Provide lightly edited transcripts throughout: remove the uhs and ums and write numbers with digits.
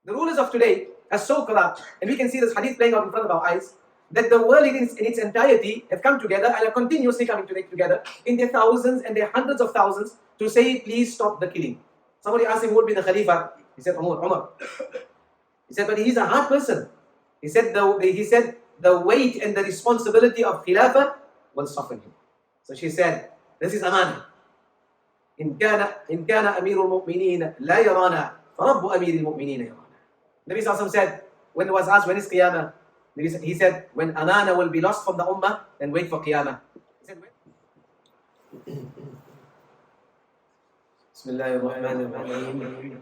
The rulers of today are so corrupt, and we can see this hadith playing out in front of our eyes, that the world in its entirety have come together and are continuously coming together in their thousands and their hundreds of thousands to say, please stop the killing. Somebody asked him, who would be the Khalifa? He said, Umar. He said, but he's a hard person. He said, the weight and the responsibility of Khilafah will soften him. So she said, this is amana. إن كان أمير المؤمنين لا يرانا فرب أمير المؤمنين يرانا. Nabi Sallallahu said, when he was asked when is Qiyamah, he said, when amana will be lost from the ummah, then wait for Qiyamah. بسم الله الرحمن الرحيم.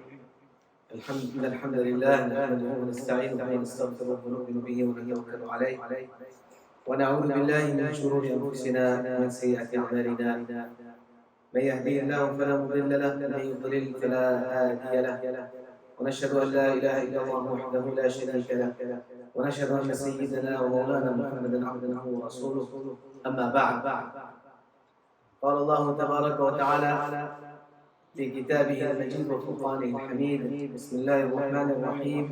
الحمد لله نحمده ونستعينه ونستغفره ونؤمن به ونتوكل عليه ونعوذ بالله من شرور أنفسنا ومن سيئات أعمالنا. من يهديه الله فلا مضل له ومن يضلل فلا هادي له ونشهد أن لا إله إلا الله وحده لا شريك له ونشهد أن سيدنا ومولانا محمدا عبده ورسوله. أما بعد، قال الله تبارك وتعالى في كتابه المجيد وفرقانه الحميد: بسم الله الرحمن الرحيم.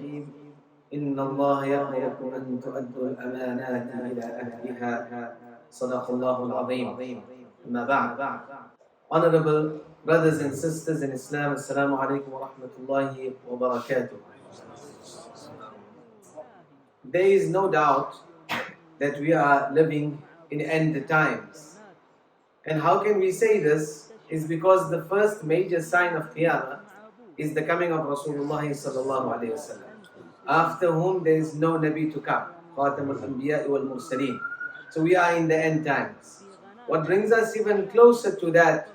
إن الله يأمركم أن تؤدوا الأمانات إلى أهلها. صدق الله العظيم. أما بعد. Honorable brothers and sisters in Islam, Assalamu alaikum wa rahmatullahi wa barakatuh. There is no doubt that we are living in end times. And how can we say this? Is because the first major sign of Qiyamah is the coming of Rasulullah sallallahu alayhi wa sallam, after whom there is no Nabi to come, Khatamul Anbiya wal Mursaleen. So we are in the end times. What brings us even closer to that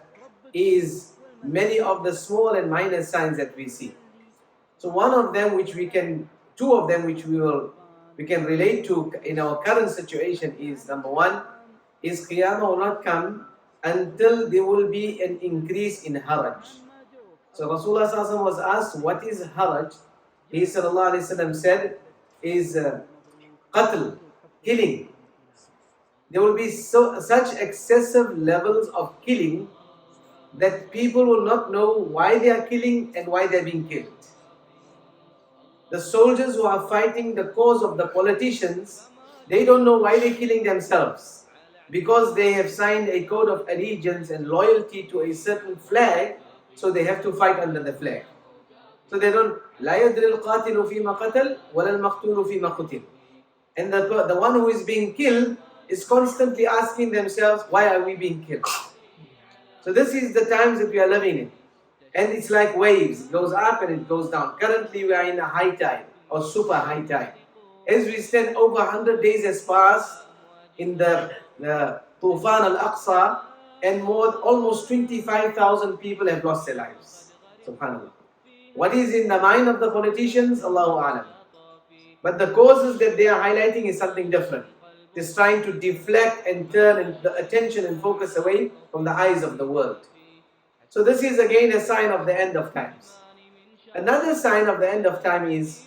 is many of the small and minor signs that we see. So two of them which we can relate to in our current situation is, number one, is Qiyamah will not come until there will be an increase in haraj. So Rasulullah sallallahu alaihi wasallam was asked, what is haraj? He sallallahu alaihi wasallam said, is qatl, killing. There will be such excessive levels of killing that people will not know why they are killing and why they are being killed. The soldiers who are fighting the cause of the politicians, they don't know why they're killing themselves, because they have signed a code of allegiance and loyalty to a certain flag, so they have to fight under the flag. So they don't, لا يدري القاتل فيما قتل ولا المقتول فيما قتل. And the one who is being killed is constantly asking themselves, why are we being killed? So this is the times that we are living in. And it's like waves, it goes up and it goes down. Currently we are in a high tide or super high tide. As we stand, over 100 days has passed in the Tufan al-Aqsa, and almost 25,000 people have lost their lives. Subhanallah. What is in the mind of the politicians? Allahu A'lam. But the causes that they are highlighting is something different. It's trying to deflect and turn the attention and focus away from the eyes of the world. So this is again a sign of the end of times. Another sign of the end of time is,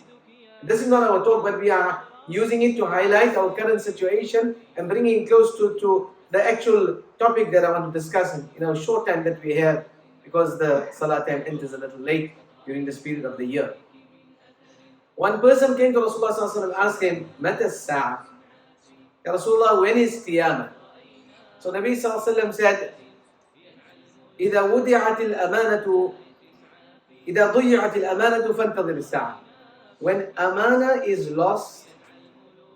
this is not our talk, but we are using it to highlight our current situation and bringing it close to the actual topic that I want to discuss in a short time that we have, because the Salah time enters a little late during this period of the year. One person came to Rasulullah sallallahu alaihi wasallam and asked him, Mata as-sa'ah? Ya Rasulullah, when is Qiyamah? So Nabi sallallahu alaihi wasallam said, إذا وضعت الأمانة إذا ضيعت الأمانة فانتظر الساعة. When amana is lost,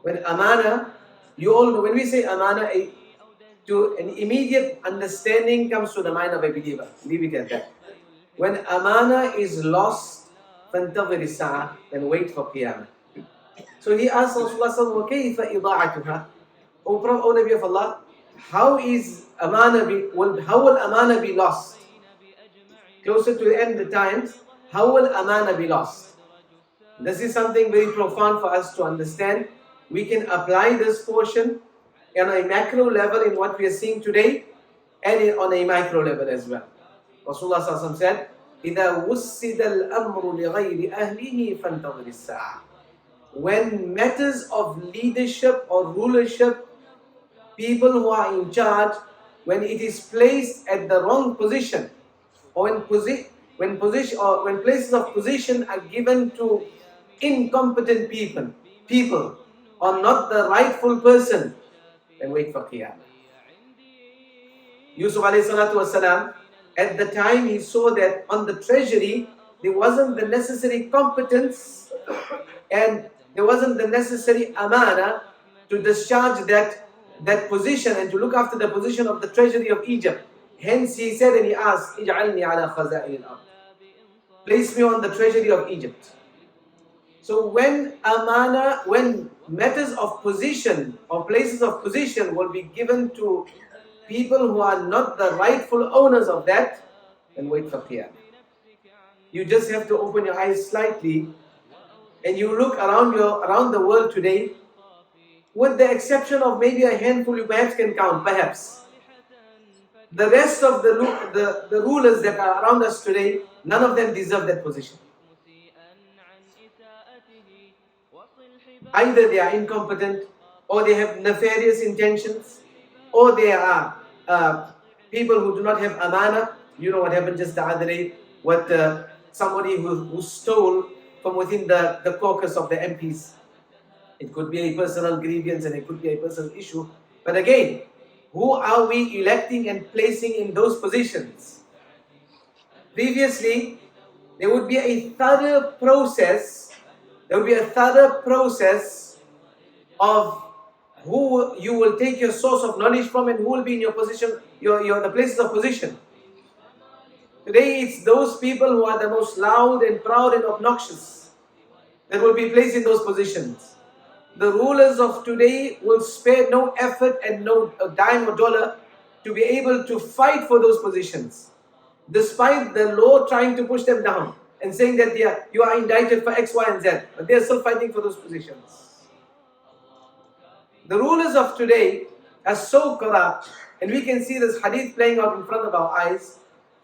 when we say amana, to an immediate understanding comes to the mind of a believer. Leave it at that. When amana is lost, فانتظر الساعة, then wait for Qiyamah. So he asked Rasulullah, وكيف إضاعتها? O Nabi of Allah, how will amana be lost? Closer to the end of the times, how will amana be lost? This is something very profound for us to understand. We can apply this portion on a macro level in what we are seeing today, and on a micro level as well. Rasulullah sallallahu alaihi wasallam said, إِذَا وُسِّدَ الْأَمْرُ لِغَيْرِ أَهْلِهِ فَانْتَظِرِ السَّاعَةِ. When matters of leadership or rulership, people who are in charge, when it is placed at the wrong position, or when places of position are given to incompetent people or not the rightful person, then wait for Qiyamah. Yusuf alayhi salatu wasalam, at the time he saw that on the treasury there wasn't the necessary competence and there wasn't the necessary amana to discharge that position and to look after the position of the treasury of Egypt. Hence he said and he asked, Ij'alni ala khaza'il al-ard. Place me on the treasury of Egypt. So when matters of position or places of position will be given to people who are not the rightful owners of that, then wait for Qiyamah. You just have to open your eyes slightly and you look around the world today, with the exception of maybe a handful you perhaps can count, perhaps. The rest of the rulers that are around us today, none of them deserve that position. Either they are incompetent, or they have nefarious intentions, or they are people who do not have amana. You know what happened just the other day with somebody who stole from within the caucus of the MPs. It could be a personal grievance and it could be a personal issue. But again, who are we electing and placing in those positions? Previously, there would be a thorough process. There will be a thorough process of who you will take your source of knowledge from and who will be in your position, the places of position. Today it's those people who are the most loud and proud and obnoxious that will be placed in those positions. The rulers of today will spare no effort and no dime or dollar to be able to fight for those positions, despite the law trying to push them down and saying that you are indicted for X, Y, and Z, but they are still fighting for those positions. The rulers of today are so corrupt, and we can see this hadith playing out in front of our eyes,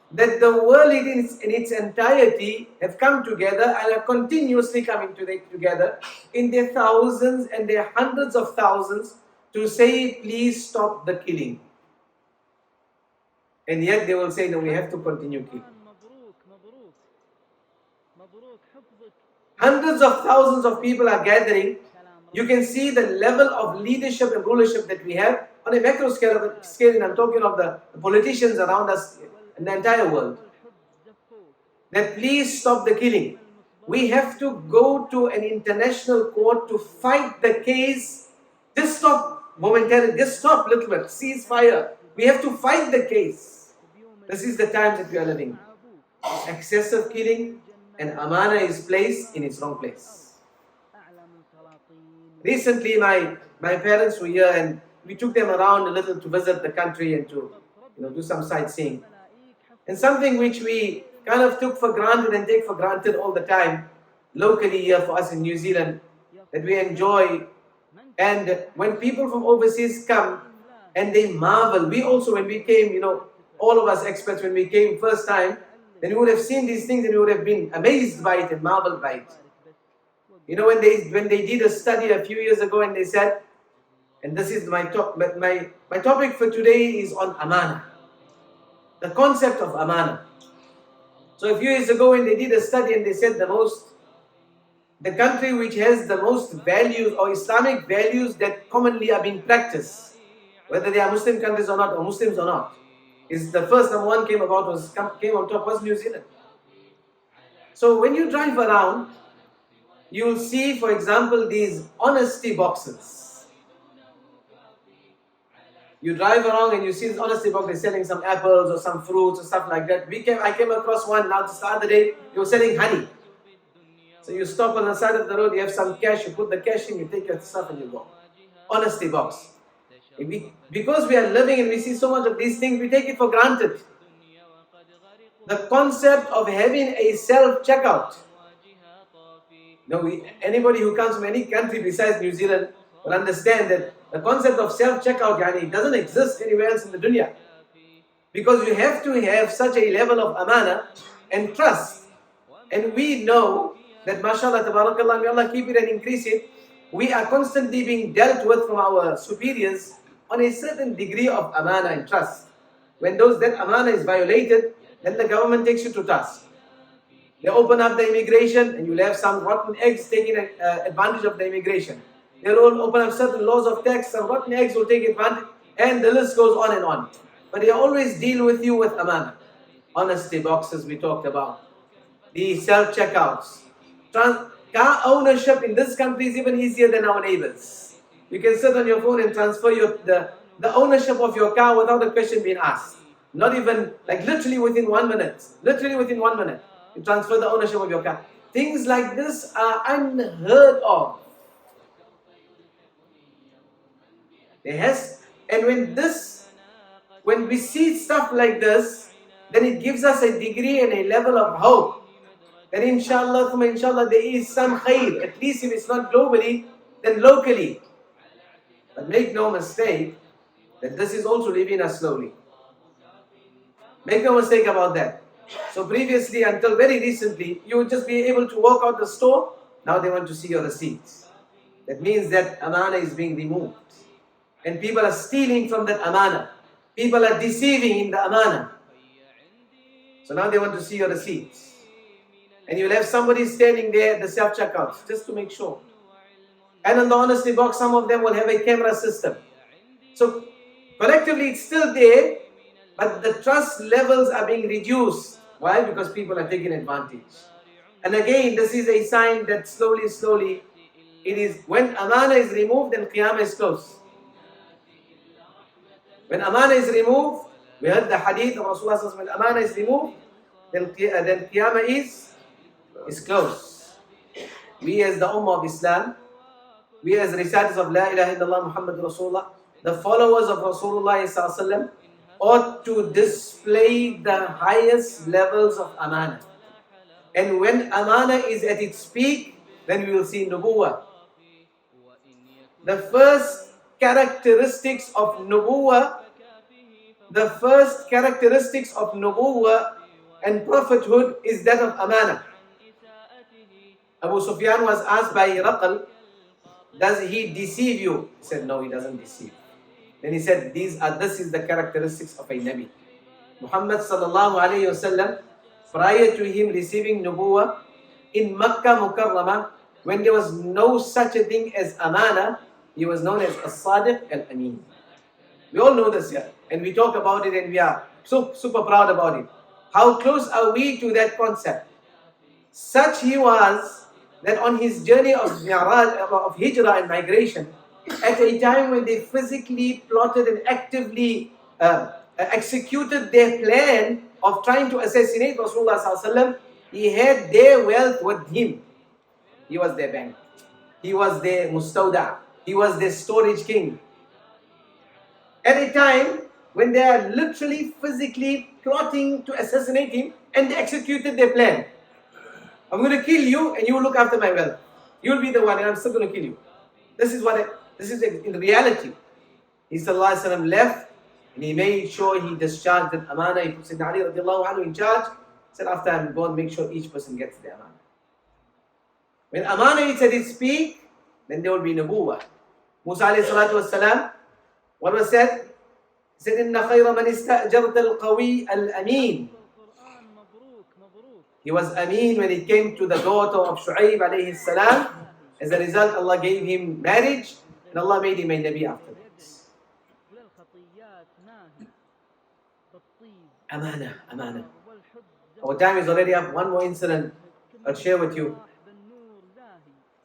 that the world in its entirety have come together and are continuously coming together in their thousands and their hundreds of thousands to say, please stop the killing. And yet they will say, no, we have to continue killing. Hundreds of thousands of people are gathering. You can see the level of leadership and rulership that we have on a macro scale, and I'm talking of the politicians around us in the entire world. That please stop the killing. We have to go to an international court to fight the case. Just stop momentarily, just stop little bit, ceasefire. We have to fight the case. This is the time that we are living. Excessive killing, and amana is placed in its wrong place. Recently, my parents were here and we took them around a little to visit the country and to do some sightseeing. And something which we kind of took for granted and take for granted all the time, locally here for us in New Zealand, that we enjoy. And when people from overseas come and they marvel, we also, when we came, all of us experts, when we came first time, then we would have seen these things and we would have been amazed by it and marveled by it. When they did a study a few years ago and they said, and this is my topic for today is on amana, the concept of amana. So a few years ago when they did a study and they said the country which has the most values or Islamic values that commonly are being practiced, whether they are Muslim countries or not, or Muslims or not, is the first number one came on top was New Zealand. So when you drive around, you will see, for example, these honesty boxes. You drive around and you see this honesty box, they're selling some apples or some fruits or stuff like that. I came across one now just the other day, they were selling honey. So you stop on the side of the road, you have some cash, you put the cash in, you take your stuff and you go. Honesty box. Because we are living and we see so much of these things, we take it for granted. The concept of having a self-checkout. Anybody who comes from any country besides New Zealand will understand that the concept of self-checkout doesn't exist anywhere else in the dunya. Because you have to have such a level of amana and trust. And we know that, mashallah, tabarakallah, may Allah keep it and increase it, we are constantly being dealt with from our superiors on a certain degree of amana and trust. When that amana is violated, then the government takes you to task. They open up the immigration and you'll have some rotten eggs taking advantage of the immigration. They'll all open up certain laws of tax, some rotten eggs will take advantage, and the list goes on and on. But they always deal with you with amana. Honesty boxes we talked about. The self-checkouts. Car ownership in this country is even easier than our neighbors. You can sit on your phone and transfer the ownership of your car without a question being asked. Not even, like literally within 1 minute. Literally within 1 minute. You transfer the ownership of your car. Things like this are unheard of. And when we see stuff like this, then it gives us a degree and a level of hope that inshallah, there is some khair, at least if it's not globally, then locally. But make no mistake that this is also leaving us slowly. Make no mistake about that. So previously, until very recently, you would just be able to walk out the store. Now they want to see your receipts. That means that amana is being removed. And people are stealing from that amana. People are deceiving in the amana. So now they want to see your receipts. And you'll have somebody standing there at the self-checkouts just to make sure. And on the honesty box, some of them will have a camera system. So collectively it's still there, but the trust levels are being reduced. Why? Because people are taking advantage. And again, this is a sign that slowly, it is when amana is removed, then qiyamah is closed. When amana is removed, we heard the hadith of Rasulullah, when amana is removed, then qiyamah is closed. We as the Ummah of Islam, we as reciters of La ilaha illallah Muhammad Rasulullah, the followers of Rasulullah ought to display the highest levels of amana. And when amana is at its peak, then we will see nubuwah. The first characteristics of nubuwah and prophethood is that of amana. Abu Sufyan was asked by Raqal, does he deceive you? He said, no, he doesn't deceive. Then he said, this is the characteristics of a Nabi. Muhammad sallallahu alayhi wasallam, prior to him receiving nubuwah, in Makkah Mukarramah, when there was no such a thing as amana, he was known as as-Sadiq al-Amin. We all know this here, and we talk about it, and we are so super proud about it. How close are we to that concept? Such he was that on his journey of Mi'raj, of Hijrah and migration, at a time when they physically plotted and actively executed their plan of trying to assassinate Rasulullah sallallahu alaihi wasallam, he had their wealth with him. He was their bank. He was their mustawda. He was their storage king. At a time when they are literally physically plotting to assassinate him, and they executed their plan. I'm going to kill you and you will look after my wealth. You'll be the one and I'm still going to kill you. This is in reality. He sallallahu alaihi wasallam left and he made sure he discharged the amana. He put Sayyidina Ali radiallahu anhu in charge. He said, after I'm gone, make sure each person gets the amana. When amana is at its peak, then there will be nubuwah. Musa alayhi salatu wasalam, what was said? He said, Inna khayra man ista'jarta al-qawi al-amin. He was Ameen when it came to the daughter of Shu'aib alayhi salam. As a result, Allah gave him marriage and Allah made him a Nabi after that. Amana. Our time is already up. One more incident I'll share with you.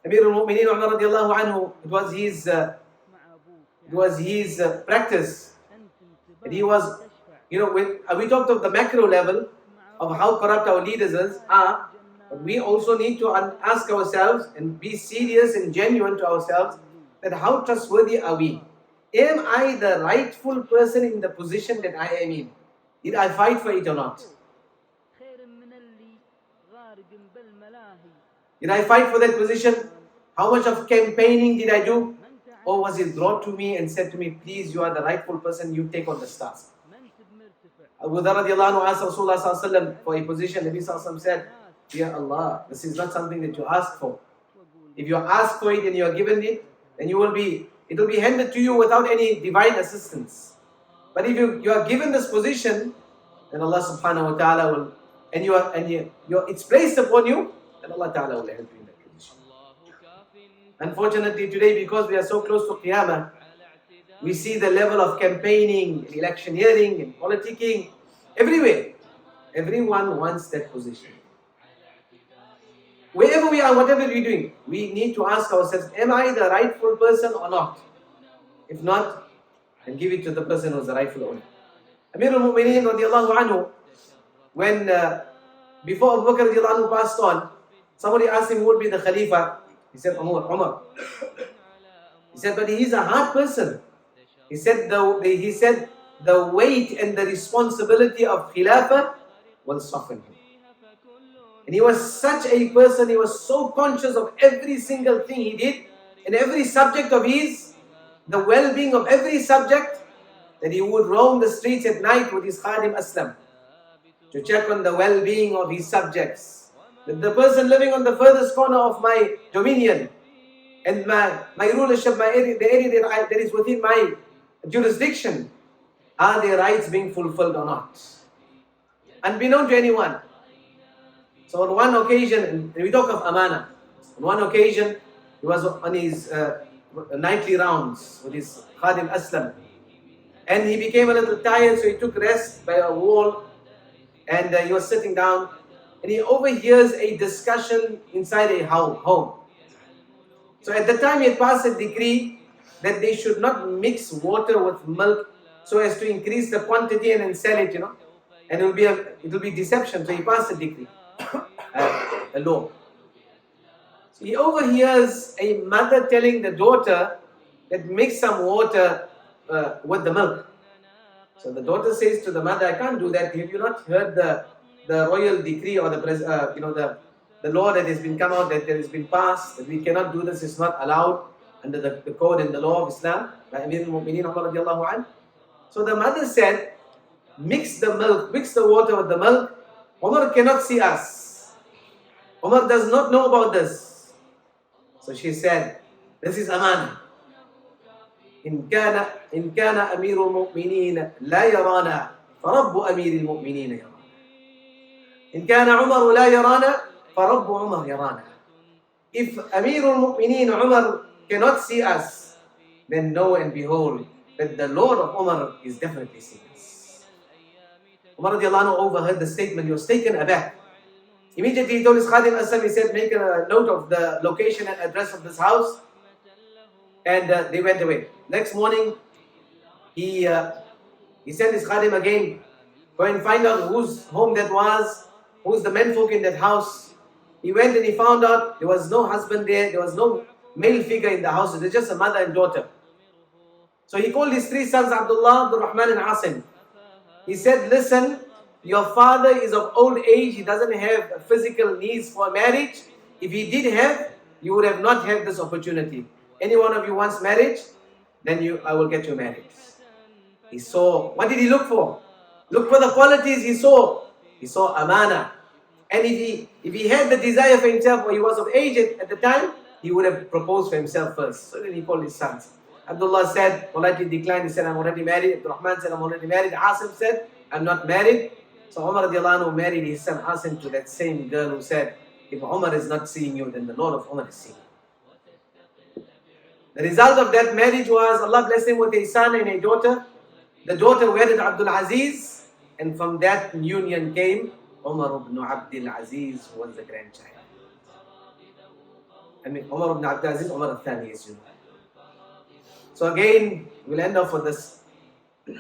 Amir al-Mu'mineen Umar radiallahu anhu, it was his practice. And he was, when we talked of the macro level, of how corrupt our leaders are, but we also need to ask ourselves and be serious and genuine to ourselves that how trustworthy are we? Am I the rightful person in the position that I am in? Did I fight for it or not? Did I fight for that position? How much of campaigning did I do? Or was it brought to me and said to me, please, you are the rightful person, you take on this task? Abu Dharr radiallahu anhu asked Rasulullah sallallahu alaihi wasallam for a position. Nabi sallallahu alaihi wasallam said, Dear Allah, this is not something that you ask for. If you ask for it and you are given it, then it will be handed to you without any divine assistance. But if you are given this position, then Allah subhanahu wa ta'ala will and it's placed upon you, then Allah Ta'ala will help you in that position. Unfortunately today, because we are so close to Qiyamah, we see the level of campaigning, electioneering and politicking everywhere. Everyone wants that position. Wherever we are, whatever we're doing, we need to ask ourselves, am I the rightful person or not? If not, then give it to the person who's the rightful owner. Amir al-Mu'mineen radiallahu anhu, when before Abu Bakr radiallahu anhu passed on, somebody asked him who would be the Khalifa. He said, Umar. He said, but he's a hard person. He said the weight and the responsibility of Khilafah will soften him. And he was such a person, he was so conscious of every single thing he did, and every subject of his, the well-being of every subject, that he would roam the streets at night with his Khadim Aslam to check on the well-being of his subjects. The person living on the furthest corner of my dominion and my rulership, the area that is within my jurisdiction, are their rights being fulfilled or not? Unbeknown to anyone. So on one occasion, and we talk of Amana, on one occasion, he was on his nightly rounds with his Khadim Aslam, and he became a little tired, so he took rest by a wall, and he was sitting down, and he overhears a discussion inside a home. So at the time he had passed a decree that they should not mix water with milk so as to increase the quantity and then sell it, and it will be deception. So he passed a decree, a law. So he overhears a mother telling the daughter that mix some water with the milk. So the daughter says to the mother, I can't do that. Have you not heard the royal decree or the law that has been come out, that has been passed, that we cannot do this, it's not allowed under the code and the law of Islam by Amir al-Mu'mineen Umar radiallahu anhu. So the mother said, mix the water with the milk. Umar cannot see us. Umar does not know about this. So she said, this is Amana. إن كان أمير المؤمنين لا يرانا فرب أمير المؤمنين يرانا. إن كان عمر لا يرانا فرب عمر يرانا. If Amir al-Mu'mineen Umar cannot see us, then know and behold that the Lord of Umar is definitely seeing us. Umar radiallahu anhu overheard the statement. He was taken aback. Immediately he told his Khadim Aslam, he said, make a note of the location and address of this house. And they went away. Next morning, he sent his Khadim again, go and find out whose home that was, who's the menfolk in that house. He went and he found out there was no husband there was no male figure in the house, it was just a mother and daughter. So he called his three sons, Abdullah, Abdul Rahman and Asim. He said, listen, your father is of old age, he doesn't have physical needs for marriage. If he did have, you would have not had this opportunity. Any one of you wants marriage, then I will get you married. He saw, what did he look for? Look for the qualities he saw. He saw Amana. And if he had the desire for himself, or he was of age at the time, he would have proposed for himself first. So then he called his sons. Abdullah said, politely declined, he said, I'm already married. Abdul Rahman said, I'm already married. Asim said, I'm not married. So Umar radiallahu anhu married his son Asim to that same girl who said, if Umar is not seeing you, then the Lord of Umar is seeing you. The result of that marriage was, Allah blessed him with a son and a daughter. The daughter wedded Abdul Aziz, and from that union came Umar ibn Abdul Aziz, who was the grandchild. Umar ibn Abdul Aziz, Umar al-Thani, as you know. So again, we'll end off with this.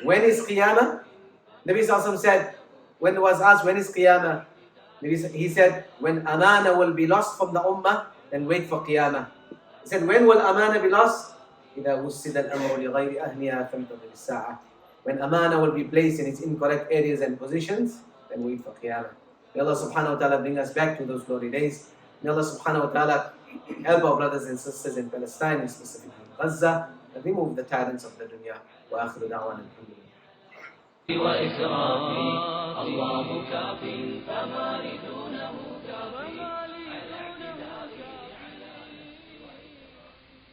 When is Qiyamah? Nabi Sallallahu said, when it was asked, when is Qiyamah? He said, when Amana will be lost from the Ummah, then wait for Qiyamah. He said, when will Amana be lost? إِذَا وُسِّدَ الْأَمْرُ لِغَيْرِ أَهْلِهَا فَانْتَظِرِ السَّاعَةِ. When Amana will be placed in its incorrect areas and positions, then wait for Qiyamah. May Allah subhanahu wa ta'ala bring us back to those glory days. May Allah subhanahu wa ta'ala help our brothers and sisters in Palestine, and specifically in Gaza, and remove the tyrants of the dunya. وآخر دعوانا الحمد لله. وإسرافي الله كافٍ فما لدون